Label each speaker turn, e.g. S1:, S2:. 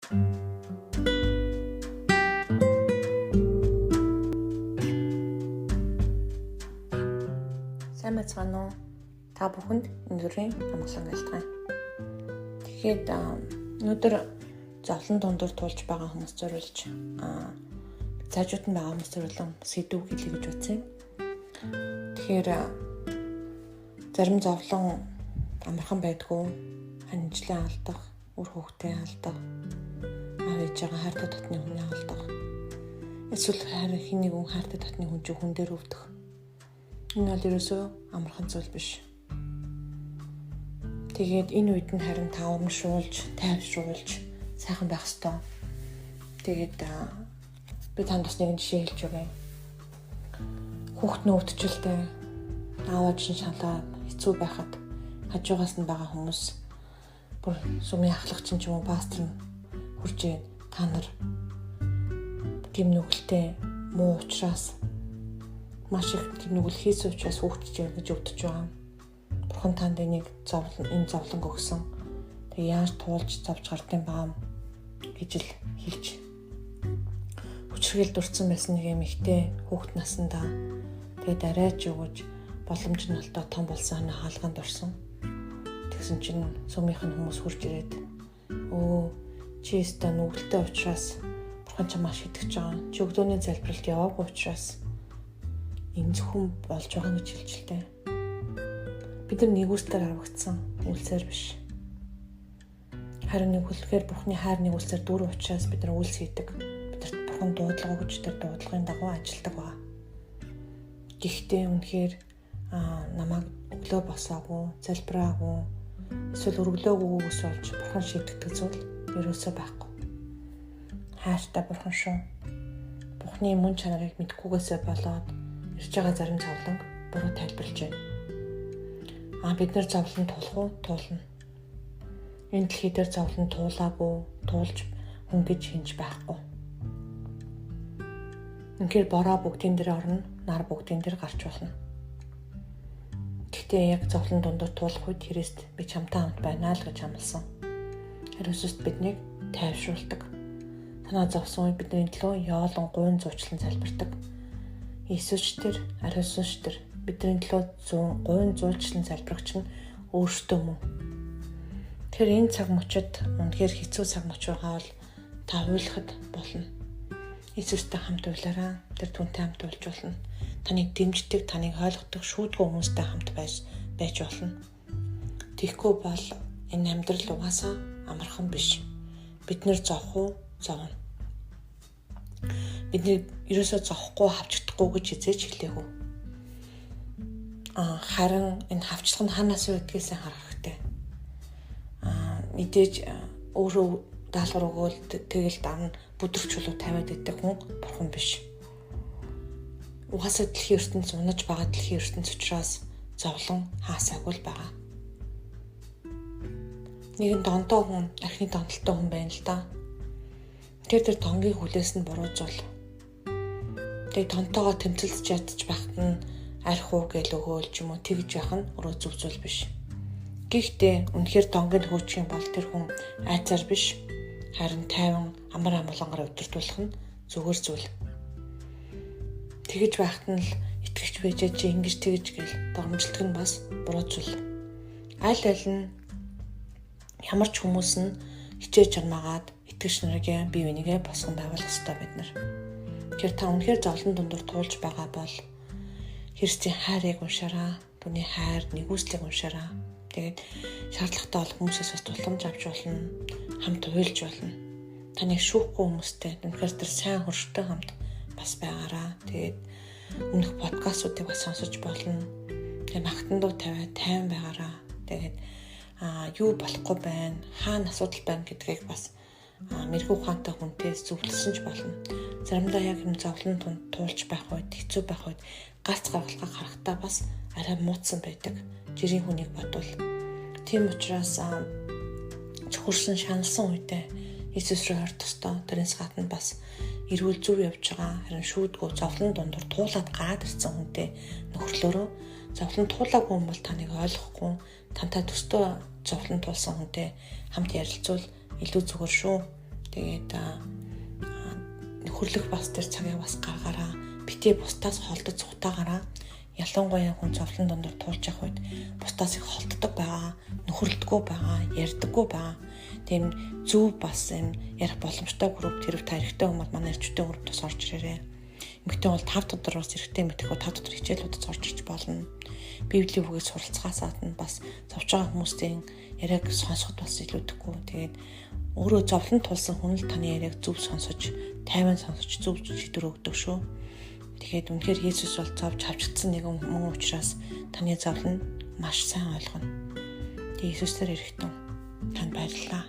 S1: Сайн мэцгаано. Та бүхэнд өнөөдрийн амгалан айлтгая. Тэгэхээр өнөөдөр зовлон дундуур тулж байгаа хүмүүс зориулж цаажууд нь байгаа хүмүүс зориулсан сэдв хэлье гэж утсан. Тэгэхээр зарим зовлон амархан байдгүй, ханижлын алдах, үр хөвгтийн алдах, аав ээжээгээ хайртай дотны хүний алдах. Эсвэл харин хин нэгэн хайртай дотны хүн чинь хүн дээр өвдөх. Энэ бол ерөөсөө амархан зүйл биш. Тэгээд энэ үед нь харин та урамшуулж, тайвшруулж сайхан байх ёстой. Тэгээд би танд бас нэгэн жишээ хэлж өгье. Хүүхэд нь өвдчихэлтэй аавч нь шалаад хэцүү байхад хажуугаас нь байгаа хүмүүс бүр сумын ахлагч нь ч юм уу пастор нь хурж ирээд та нар гимнүгэлтэй муу учраас маш их гимнүгэл хийсэн учраас хүүхдч гэж өвдөж байгаа. Бурхан танд энийг энэ зовлонг өгсөн. Тэгээ яаж туулж зовж гардыг баам гэж л хэлж. Хүчрхийл дурдсан байсан нэг эмэгтэй хүүхэд наснда тэгээд арайч өгөж боломж нь алдаа том болсон хаалганд орсон. Тэгсэн чинь сумынх нь хүмүүс хурж ирээд чи өстө нүгэлтэй учраас бурхан ч маш итгэж байгаа. Чи өгдөөний залбиралд яваагүй учраас энэ зөвхөн болж байгаа гэж хэлж л дээ. Бид нар нэгүслээр аврагдсан, үлсээр биш. Харин нэгүслэхээр Бурханы хайр нэгүслээр дүр учраас бид нар үлс хийдэг. Бидэрт Бурхан дуудлага өгч тэр дуудлагын дагуу ажилдаг ба. Гэхдээ үнэхээр намайг өглөө босоогүй, залбираагүй, эсвэл өргөлөөгүйгээс болж Бурхан шийддэг зүйл ерөөсөө байхгүй. Хайртай Бурхан шүү. Бурханы мөн чанарыг мэдхгүйгээсээ болоод ирж байгаа зарим зовлон буруу тайлбарлаж байна. Бид нар зовлон тулах уу? Туулна. Энэ дэлхий дээр зовлон туулаагүй, туулж хөнгөж хинж байхгүй. Үнэхээр бороо бүгдийн дээр орно, нар бүгдийн дээр гарч болно. Гэхдээ яг зовлон дундуур туулах үед Христ би чамтай хамт байна л гэж амласан. Хариусд биднийг тайвшруулдаг. Танаа зовсон үед бидний төлөө яолон гуйн зуучлан залбирдаг. Иесус тэр, Ариусч тэр бидний төлөө гуйн зуучлан залбирагч нь өөртөө мөн. Тэр энэ цаг мөчид үнэхээр хэцүү цаг мөч байгаа бол та уйлахад болно. Иесустэй хамт уйлаарай. Тэр түнтэй хамт уйлж болно. Таныг дэмждэг, таныг ойлгодог шүүдгүү хүмүүстэй хамт байж болно. Тэгэхгүй бол энэ амьдрал угаасаа амархан биш. Бид нэр зовх уу? Зовно. Бидний ерөөсөө зовхгүй хавчдахгүй гэж хизээж хэлээгүй. Харин энэ хавчлах нь ханаас үүдгээс харах хэрэгтэй. Мэдээж өөрөө даалгавар өгөөл тэгэл давна бүдэрч чулуу тавиад идэх хүн бурхан биш. Угаасаа дэлхийн ертөнц унаж байгаа дэлхийн ертөнц учраас зовлон хаасаагүй л байгаа. Нэгэн донтоо хүн, архины донтолтой хүн байна л да. Тэр донгийн хүлээс нь буруужвал тэг тонтоогоо тэмцэлж ядчих байхад нь арх уу гэл өгөөл ч юм уу тэгж явах нь өөрөө зүг зүйл биш. Гэхдээ үнэхээр донгийн хөөчих юм бол тэр хүн айцаар биш харин тайван амар амгалангаар удирдуулах нь зүгээр зүйл. Тэгж байхад нь л итгэж байжээ чи ингэж тэгж гэл догмжлдог нь бас буруу зүйл. Аль нь ямар ч хүмүүс нь хичээж чармаагаад итгэж нарыг бие бинийгээ босгон давуулах ёстой бид нар. Тэгэхээр та үнэхээр зовлон дундуур туулж байгаа бол Христийн хайрыг уншаарай. Түүний хайр нэгүслийг уншаарай. Тэгээд шаардлагатай бол хүмүүсээс бас тусламж авч болно. Хамт уйлж болно. Таныг шүүхгүй хүмүүстэй үнэхээр тэр сайн хөрштэй хамт бас байгаарай. Тэгээд өмнөх подкастуудыг бас сонсож болно. Тэгээд магтандуу тавиад тайван байгаарай. Тэгээд юу болохгүй байна, хаана асуудал байна гэдгийг бас мэрэгүү ухаантай хүнтэй зөвлөсөн ч болно. Заримдаа яг юм зовлон туулж байх үед, хэцүү байх үед гац гаргалгаа харахтаа бас арай муудсан байдаг. Жирийн хүнийг бодвол. Тийм учраас чухарсан шаналсан үедээ Иесус рүү орох ёстой. Тэрнээс гадна бас эрүүл зөв явж байгаа харин шүүдгөө зовлон дундуур туулаад гараад ирсэн хүнтэй нөхөрлөөрөө зовлон туулаагүй хүн бол таныг ойлгохгүй, тантай төстөө зовлон туулсан хүнтэй хамт ярилцвал илүү зүгээр шүү. Тэгээд нөхөрлөх бас тэр цагийг бас гаргаараа битээ бусдаас холдож цухтаагаараа ялангуяа хүн зовлон дондор туулж явах үед бусдаас их холддог байгаа, нөхөрлөдгөө байгаа, ярьдаггүй байгаа. Тийм зөв бас юм ярих боломжтой групп тэрв та эрэгтэй хүмүүс манай эрчүүдтэй групп тус орж ирээрээ. Эмэгтэй бол 5 дотор бас эрэгтэй мэтгэхгүй 5 дотор хичээлүүдэд орж ирж болно. Библийн үгээс суралцахаас гадна бас зовж байгаа хүмүүсийн яриаг сонсоход бас илүүдэхгүй. Тэгээд өөрөө зовлон тулсан хүн л таны яриаг зөв сонсож, тайван сонсож зөв шийдвэр өгдөг шүү. Тэгээд үнэхээр Есүс бол зовж хавчдсан нэгэн мөн учраас таны зовлон маш сайн ойлгоно. Тэгээд Есүсээр эрэхтэн танд баярлалаа.